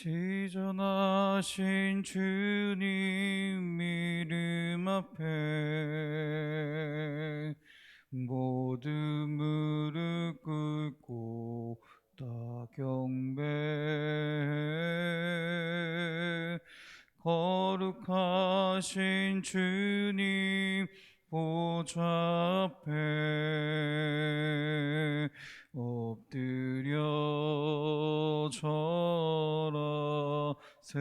지존하신 주님 이름 앞에 모두 무릎 꿇고 다 경배. 거룩하신 주님 보좌 앞에 엎드려 절하세.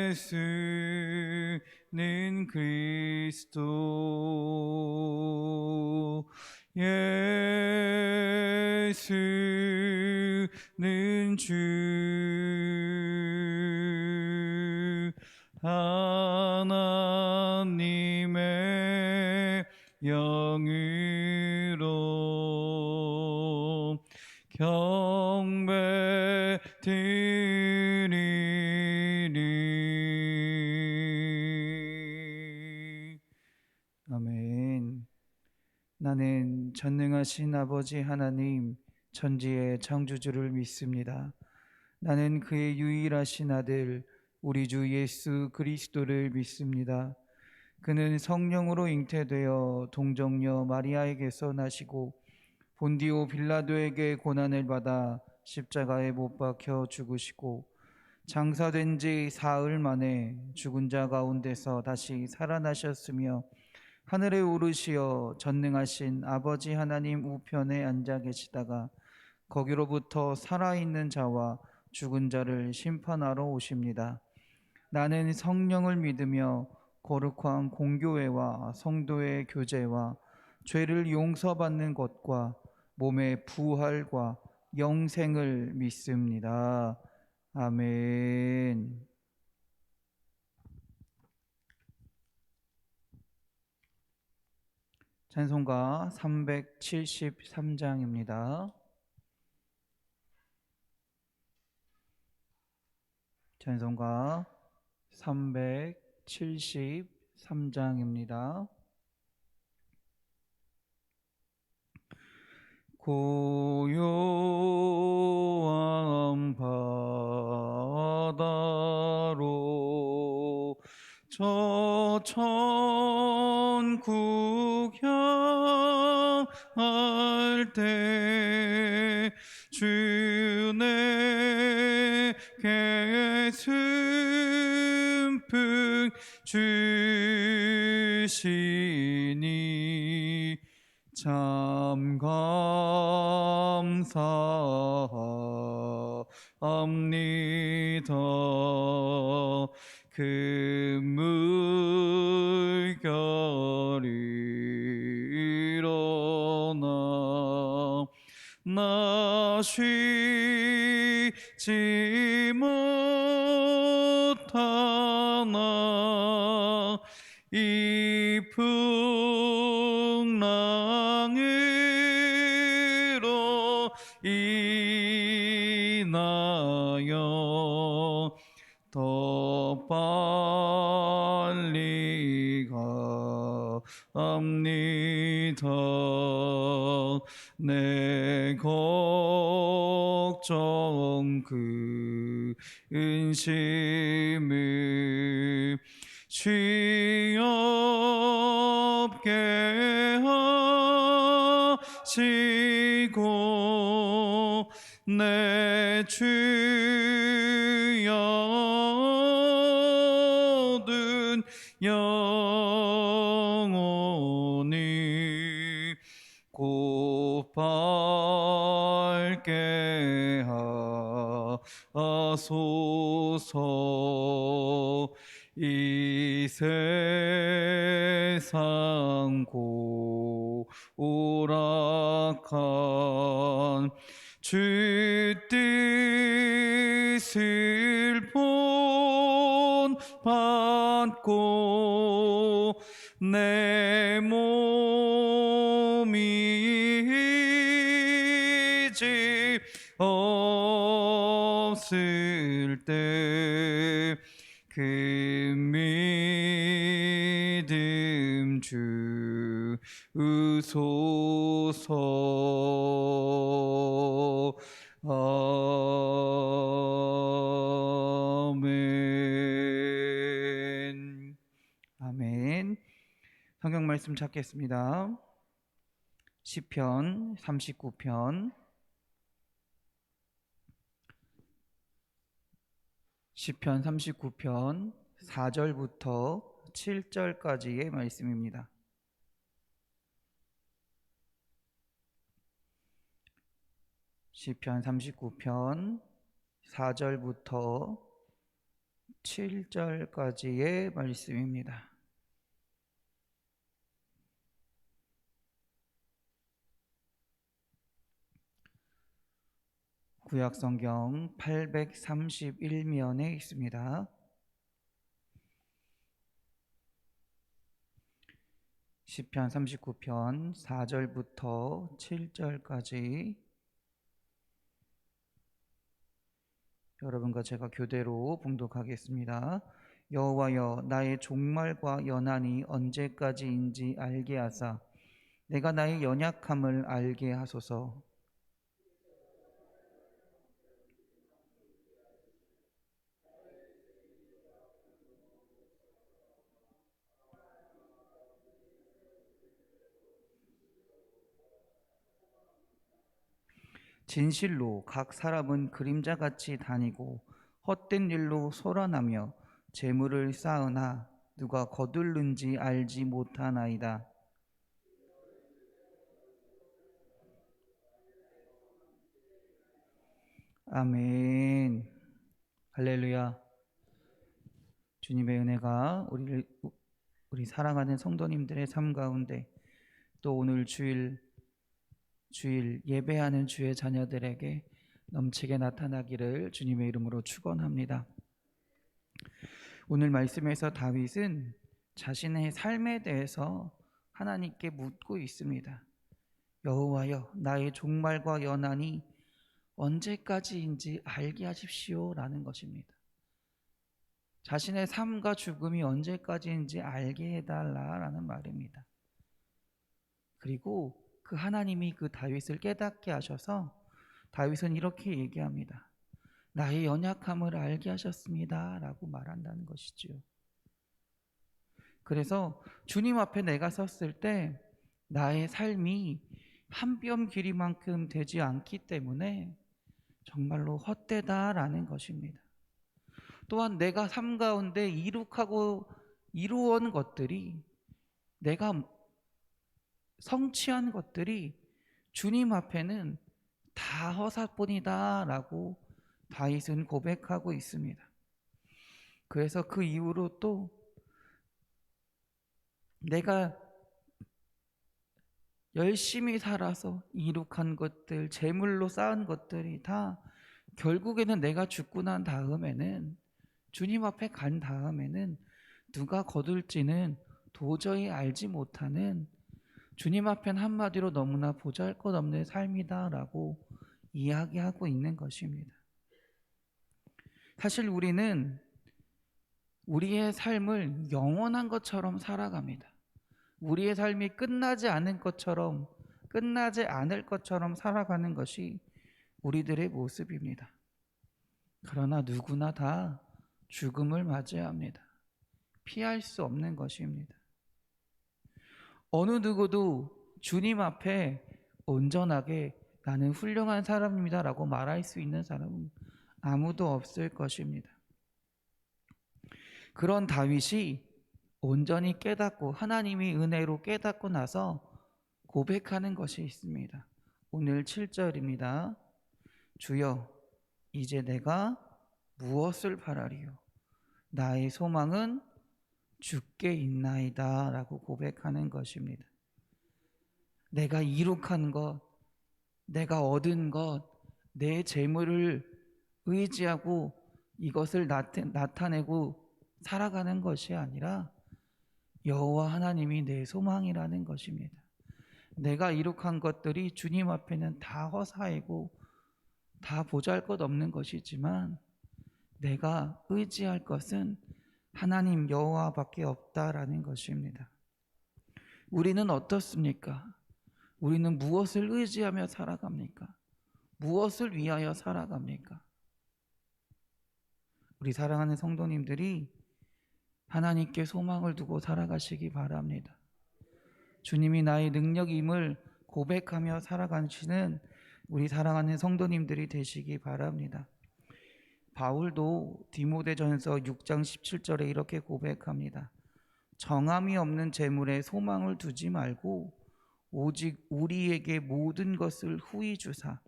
예수는 그리스도, 예수는 주, 하나님의 영으로 경배 드리리. 아멘. 나는 전능하신 아버지 하나님, 천지의 창조주를 믿습니다. 나는 그의 유일하신 아들 우리 주 예수 그리스도를 믿습니다. 그는 성령으로 잉태되어 동정녀 마리아에게서 나시고 본디오 빌라도에게 고난을 받아 십자가에 못 박혀 죽으시고 장사된 지 사흘 만에 죽은 자 가운데서 다시 살아나셨으며 하늘에 오르시어 전능하신 아버지 하나님 우편에 앉아 계시다가 거기로부터 살아있는 자와 죽은 자를 심판하러 오십니다. 나는 성령을 믿으며 거룩한 공교회와 성도의 교제와 죄를 용서받는 것과 몸의 부활과 영생을 믿습니다. 아멘. 찬송가 373장입니다. 찬송가 373장입니다. 고요한 바다로 저 천국 향할 때 주 내게 순풍 주시니 참 감사합니다. 그 물결이 일어나 나 쉬지 못하나 이 풍랑으로 인하여 더 빨리 갑니다. 내 걱정 그 근심을 취 없게 하시고 내 주여 얻은 영혼이 곧 밝게 하소서. 이 세상 고락한 주 뜻을 본받고 내 몸이 집 없을 때 그 믿음 주소서. 아멘. 성경 말씀 찾겠습니다. 시편 39편 4절부터 7절까지의 말씀입니다. 시편 39편 4절부터 7절까지의 말씀입니다. 구약성경 831면에 있습니다. 시편 39편 4절부터 7절까지 여러분과 제가 교대로 봉독하겠습니다. 여호와여, 나의 종말과 연한이 언제까지인지 알게 하사 내가 나의 연약함을 알게 하소서. 진실로 각 사람은 그림자같이 다니고 헛된 일로 소란하며 재물을 쌓으나 누가 거둘는지 알지 못하나이다. 아멘. 할렐루야. 주님의 은혜가 우리 사랑하는 성도님들의 삶 가운데 또 오늘 주일 예배하는 주의 자녀들에게 넘치게 나타나기를 주님의 이름으로 축원합니다. 오늘 말씀에서 다윗은 자신의 삶에 대해서 하나님께 묻고 있습니다. 여호와여, 나의 종말과 연한이 언제까지인지 알게 하십시오 라는 것입니다. 자신의 삶과 죽음이 언제까지인지 알게 해달라라는 말입니다. 그리고 그 하나님이 그 다윗을 깨닫게 하셔서 다윗은 이렇게 얘기합니다. 나의 연약함을 알게 하셨습니다 라고 말한다는 것이지요. 그래서 주님 앞에 내가 섰을 때 나의 삶이 한 뼘 길이만큼 되지 않기 때문에 정말로 헛되다라는 것입니다. 또한 내가 삶 가운데 이루어온 것들이, 내가 성취한 것들이 주님 앞에는 다 허사뿐이다 라고 다윗은 고백하고 있습니다. 그래서 그 이후로 또 내가 열심히 살아서 이룩한 것들, 재물로 쌓은 것들이 다 결국에는 내가 죽고 난 다음에는, 주님 앞에 간 다음에는 누가 거둘지는 도저히 알지 못하는, 주님 앞엔 한마디로 너무나 보잘것없는 삶이다라고 이야기하고 있는 것입니다. 사실 우리는 우리의 삶을 영원한 것처럼 살아갑니다. 우리의 삶이 끝나지 않을 것처럼 살아가는 것이 우리들의 모습입니다. 그러나 누구나 다 죽음을 맞이해야 합니다. 피할 수 없는 것입니다. 어느 누구도 주님 앞에 온전하게 나는 훌륭한 사람입니다 라고 말할 수 있는 사람은 아무도 없을 것입니다. 그런 다윗이 온전히 깨닫고 하나님이 은혜로 깨닫고 나서 고백하는 것이 있습니다. 오늘 7절입니다. 주여, 이제 내가 무엇을 바라리요? 나의 소망은 주께 있나이다 라고 고백하는 것입니다. 내가 이룩한 것, 내가 얻은 것, 내 재물을 의지하고 이것을 나타내고 살아가는 것이 아니라 여호와 하나님이 내 소망이라는 것입니다. 내가 이룩한 것들이 주님 앞에는 다 허사이고 다 보잘것없는 것이지만 내가 의지할 것은 하나님 여호와밖에 없다라는 것입니다. 우리는 어떻습니까? 우리는 무엇을 의지하며 살아갑니까? 무엇을 위하여 살아갑니까? 우리 사랑하는 성도님들이 하나님께 소망을 두고 살아가시기 바랍니다. 주님이 나의 능력임을 고백하며 살아가시는 우리 사랑하는 성도님들이 되시기 바랍니다. 바울도 디모데전서 6장 17절에 이렇게 고백합니다. 정함이 없는 재물에 소망을 두지 말고 오직 우리에게 모든 것을 후히 주사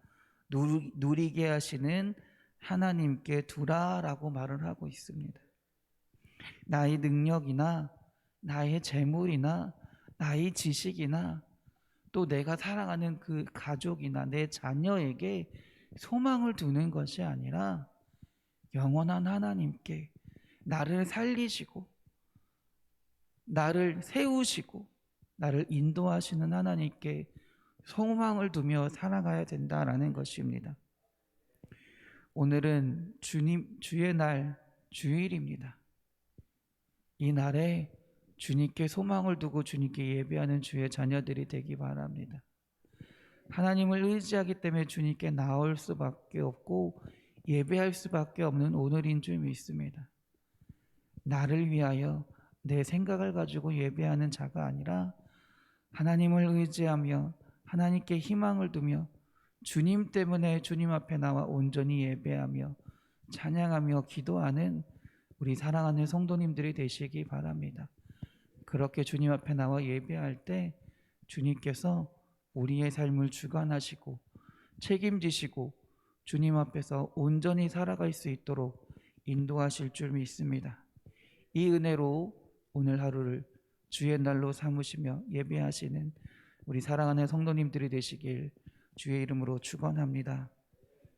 누리게 하시는 하나님께 두라라고 말을 하고 있습니다. 나의 능력이나 나의 재물이나 나의 지식이나 또 내가 사랑하는 그 가족이나 내 자녀에게 소망을 두는 것이 아니라 영원한 하나님께 나를 살리시고 나를 세우시고 나를 인도하시는 하나님께 소망을 두며 살아가야 된다라는 것입니다. 오늘은 주의 날 주일입니다. 이 날에 주님께 소망을 두고 주님께 예배하는 주의 자녀들이 되기 바랍니다. 하나님을 의지하기 때문에 주님께 나올 수밖에 없고 예배할 수밖에 없는 오늘인 줄 믿습니다. 나를 위하여 내 생각을 가지고 예배하는 자가 아니라 하나님을 의지하며 하나님께 희망을 두며 주님 때문에 주님 앞에 나와 온전히 예배하며 찬양하며 기도하는 우리 사랑하는 성도님들이 되시기 바랍니다. 그렇게 주님 앞에 나와 예배할 때 주님께서 우리의 삶을 주관하시고 책임지시고 주님 앞에서 온전히 살아갈 수 있도록 인도하실 줄 믿습니다. 이 은혜로 오늘 하루를 주의 날로 삼으시며 예배하시는 우리 사랑하는 성도님들이 되시길 주의 이름으로 축원합니다.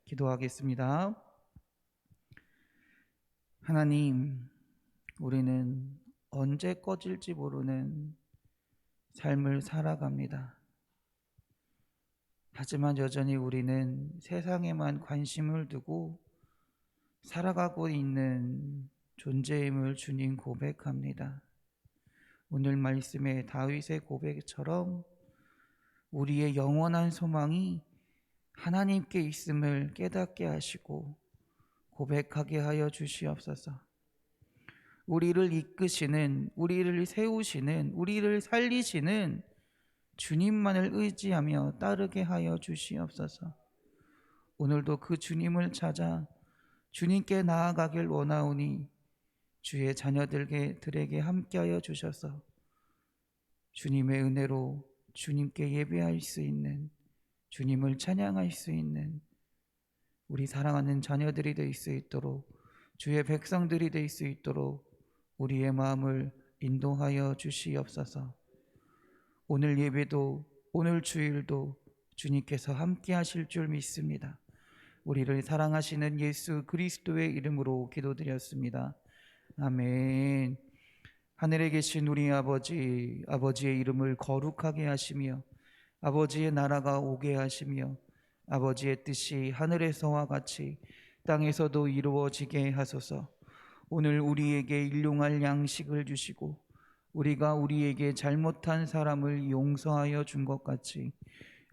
기도하겠습니다. 하나님, 우리는 언제 꺼질지 모르는 삶을 살아갑니다. 하지만 여전히 우리는 세상에만 관심을 두고 살아가고 있는 존재임을 주님 고백합니다. 오늘 말씀의 다윗의 고백처럼 우리의 영원한 소망이 하나님께 있음을 깨닫게 하시고 고백하게 하여 주시옵소서. 우리를 이끄시는, 우리를 세우시는, 우리를 살리시는 주님만을 의지하며 따르게 하여 주시옵소서. 오늘도 그 주님을 찾아 주님께 나아가길 원하오니 주의 자녀들에게 함께하여 주셔서 주님의 은혜로 주님께 예배할 수 있는, 주님을 찬양할 수 있는 우리 사랑하는 자녀들이 될 수 있도록, 주의 백성들이 될 수 있도록 우리의 마음을 인도하여 주시옵소서. 오늘 예배도 오늘 주일도 주님께서 함께 하실 줄 믿습니다. 우리를 사랑하시는 예수 그리스도의 이름으로 기도드렸습니다. 아멘. 하늘에 계신 우리 아버지, 아버지의 이름을 거룩하게 하시며 아버지의 나라가 오게 하시며 아버지의 뜻이 하늘에서와 같이 땅에서도 이루어지게 하소서. 오늘 우리에게 일용할 양식을 주시고 우리가 우리에게 잘못한 사람을 용서하여 준 것 같이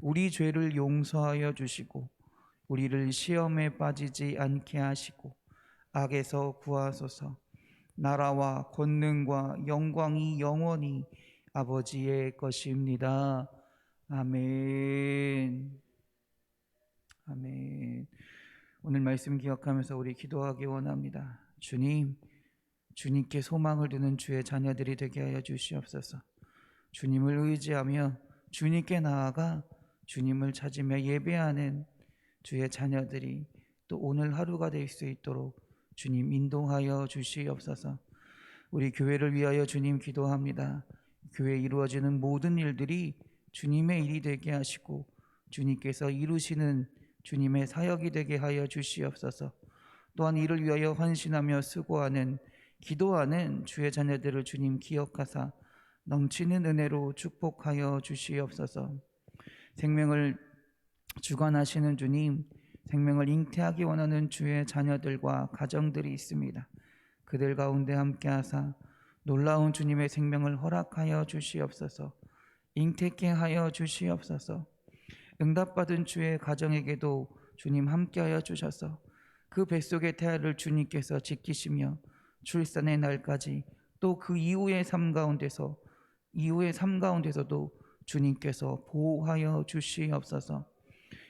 우리 죄를 용서하여 주시고 우리를 시험에 빠지지 않게 하시고 악에서 구하소서. 나라와 권능과 영광이 영원히 아버지의 것입니다. 아멘. 아멘. 오늘 말씀 기억하면서 우리 기도하기 원합니다. 주님, 주님께 소망을 두는 주의 자녀들이 되게 하여 주시옵소서. 주님을 의지하며 주님께 나아가 주님을 찾으며 예배하는 주의 자녀들이 또 오늘 하루가 될 수 있도록 주님 인도하여 주시옵소서. 우리 교회를 위하여 주님 기도합니다. 교회에 이루어지는 모든 일들이 주님의 일이 되게 하시고 주님께서 이루시는 주님의 사역이 되게 하여 주시옵소서. 또한 이를 위하여 헌신하며 수고하는 기도하는 주의 자녀들을 주님 기억하사 넘치는 은혜로 축복하여 주시옵소서. 생명을 주관하시는 주님, 생명을 잉태하기 원하는 주의 자녀들과 가정들이 있습니다. 그들 가운데 함께하사 놀라운 주님의 생명을 허락하여 주시옵소서. 잉태케 하여 주시옵소서. 응답받은 주의 가정에게도 주님 함께하여 주셔서 그 뱃속의 태아를 주님께서 지키시며 출산의 날까지 또 그 이후의 삶 가운데서도 주님께서 보호하여 주시옵소서.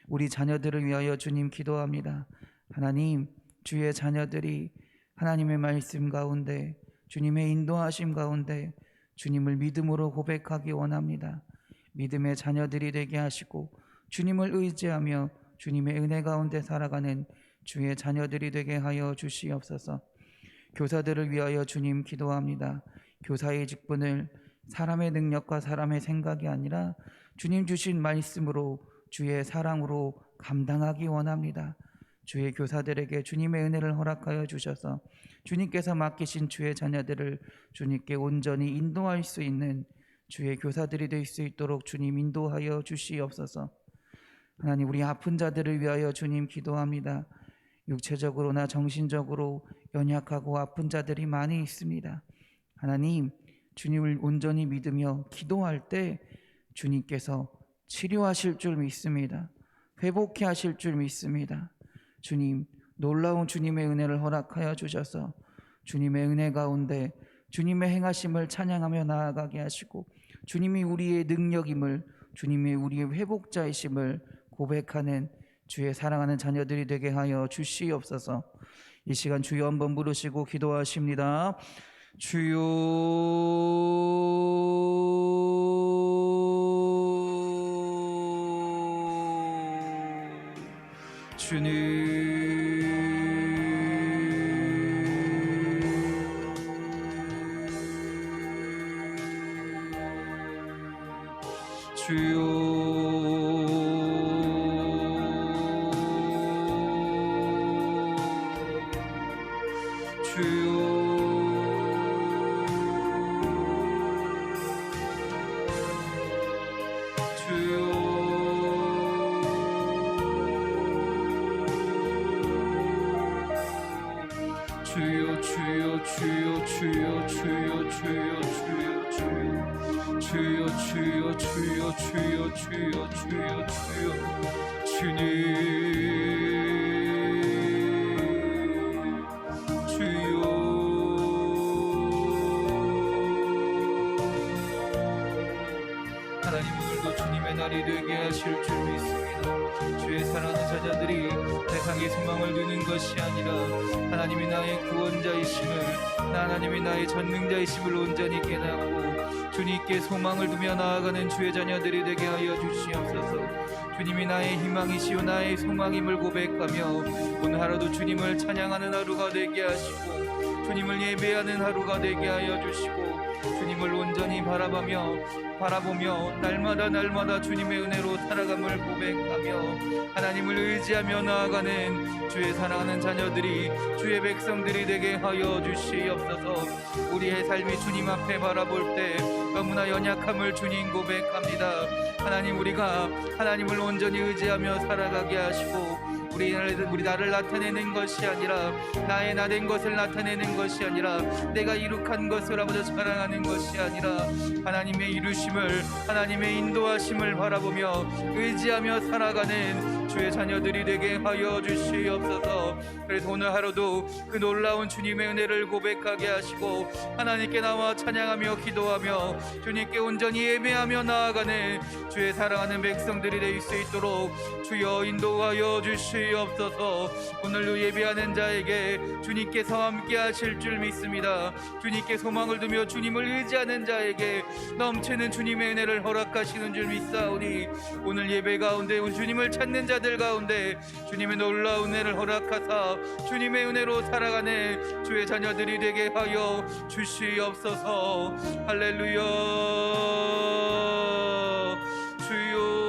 우리 자녀들을 위하여 주님 기도합니다. 하나님, 주의 자녀들이 하나님의 말씀 가운데, 주님의 인도하심 가운데 주님을 믿음으로 고백하기 원합니다. 믿음의 자녀들이 되게 하시고 주님을 의지하며 주님의 은혜 가운데 살아가는 주의 자녀들이 되게 하여 주시옵소서. 교사들을 위하여 주님 기도합니다. 교사의 직분을 사람의 능력과 사람의 생각이 아니라 주님 주신 말씀으로, 주의 사랑으로 감당하기 원합니다. 주의 교사들에게 주님의 은혜를 허락하여 주셔서 주님께서 맡기신 주의 자녀들을 주님께 온전히 인도할 수 있는 주의 교사들이 될 수 있도록 주님 인도하여 주시옵소서. 하나님, 우리 아픈 자들을 위하여 주님 기도합니다. 육체적으로나 정신적으로 연약하고 아픈 자들이 많이 있습니다. 하나님, 주님을 온전히 믿으며 기도할 때 주님께서 치료하실 줄 믿습니다. 회복케 하실 줄 믿습니다. 주님, 놀라운 주님의 은혜를 허락하여 주셔서 주님의 은혜 가운데 주님의 행하심을 찬양하며 나아가게 하시고 주님이 우리의 능력임을, 주님이 우리의 회복자이심을 고백하는 주의 사랑하는 자녀들이 되게 하여 주시옵소서. 이 시간 주여 한번 부르시고 기도하십니다. 주여, 주님, 주여, 주여 주님, 주여. 하나님, 오늘도 주님의 날이 되게 하실 줄 믿습니다. 주의 사랑하는 자녀들이 세상에 소망을 두는 것이 아니라 하나님이 나의 구원자이심을, 하나님이 나의 전능자이심을 온전히 깨닫고 주님께 소망을 두며 나아가는 주의 자녀들이 되게 하여 주시옵소서. 주님이 나의 희망이시오 나의 소망임을 고백하며 오늘 하루도 주님을 찬양하는 하루가 되게 하시고 주님을 예배하는 하루가 되게 하여 주시고 주님을 온전히 바라보며 날마다 주님의 은혜로 살아감을 고백하며 하나님을 의지하며 나아가는 주의 사랑하는 자녀들이, 주의 백성들이 되게 하여 주시옵소서. 우리의 삶이 주님 앞에 바라볼 때 너무나 연약함을 주님 고백합니다. 하나님, 우리가 하나님을 온전히 의지하며 살아가게 하시고 우리 나를 나타내는 것이 아니라, 나의 나된 것을 나타내는 것이 아니라, 내가 이룩한 것을 아버지 자랑하는 것이 아니라 하나님의 이루심을, 하나님의 인도하심을 바라보며 의지하며 살아가는 주의 자녀들이 되게 하여 주시옵소서. 그래서 오늘 하루도 그 놀라운 주님의 은혜를 고백하게 하시고 하나님께 나와 찬양하며 기도하며 주님께 온전히 예배하며 나아가는 주의 사랑하는 백성들이 될 수 있도록 주여 인도하여 주시옵소서. 오늘도 예배하는 자에게 주님께서 함께 하실 줄 믿습니다. 주님께 소망을 두며 주님을 의지하는 자에게 넘치는 주님의 은혜를 허락하시는 줄 믿사오니 오늘 예배 가운데 주님을 찾는 자들 가운데 주님의 놀라운 은혜를 허락하사 주님의 은혜로 살아가는 주의 자녀들이 되게 하여 주시옵소서. 할렐루야. 주여,